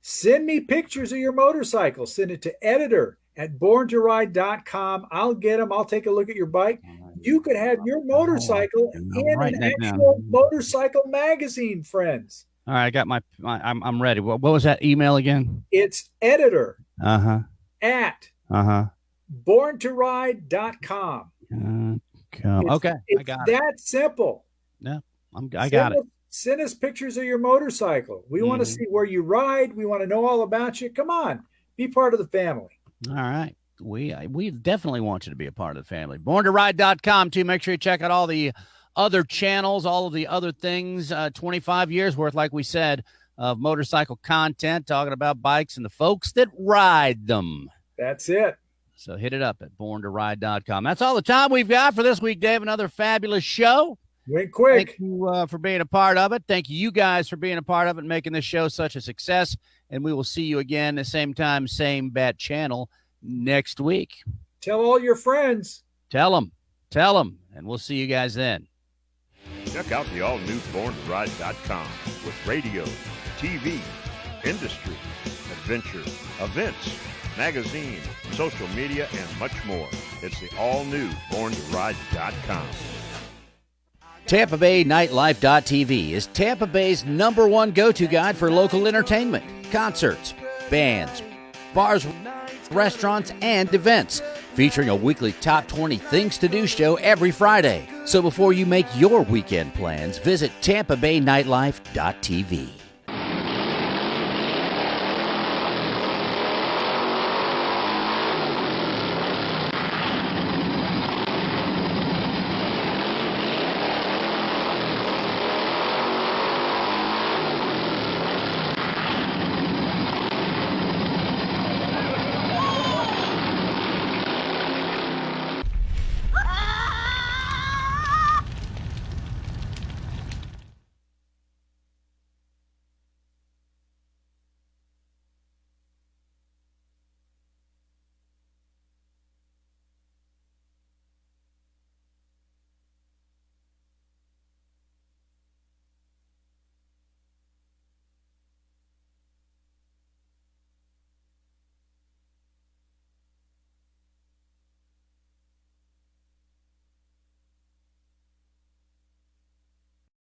[SPEAKER 6] Send me pictures of your motorcycle. Send it to editor@borntoride.com. I'll get them. I'll take a look at your bike. You could have your motorcycle in an actual motorcycle magazine, friends.
[SPEAKER 5] All right, I got I'm ready. What was that email again?
[SPEAKER 6] It's editor
[SPEAKER 5] at
[SPEAKER 6] borntoride.com.
[SPEAKER 5] Okay,
[SPEAKER 6] it's
[SPEAKER 5] I got
[SPEAKER 6] that simple.
[SPEAKER 5] Yeah, I got it.
[SPEAKER 6] Send us pictures of your motorcycle. We want to see where you ride. We want to know all about you. Come on, be part of the family.
[SPEAKER 5] All right. We definitely want you to be a part of the family. BornToRide.com, too. Make sure you check out all the other channels, all of the other things. 25 years worth, like we said, of motorcycle content, talking about bikes and the folks that ride them.
[SPEAKER 6] That's it.
[SPEAKER 5] So hit it up at BornToRide.com. That's all the time we've got for this week, Dave. Another fabulous show.
[SPEAKER 6] Went quick.
[SPEAKER 5] Thank you for being a part of it. Thank you guys for being a part of it and making this show such a success. And we will see you again the same time, same bat channel next week.
[SPEAKER 6] Tell all your friends.
[SPEAKER 5] Tell them. And we'll see you guys then.
[SPEAKER 17] Check out the all-new BornToRide.com with radio, TV, industry, adventure, events, magazine, social media, and much more. It's the all-new BornToRide.com.
[SPEAKER 5] Tampa Bay Nightlife.tv is Tampa Bay's #1 go-to guide for local entertainment, concerts, bands, bars, restaurants, and events, featuring a weekly Top 20 Things to Do show every Friday. So before you make your weekend plans, visit TampaBayNightlife.tv.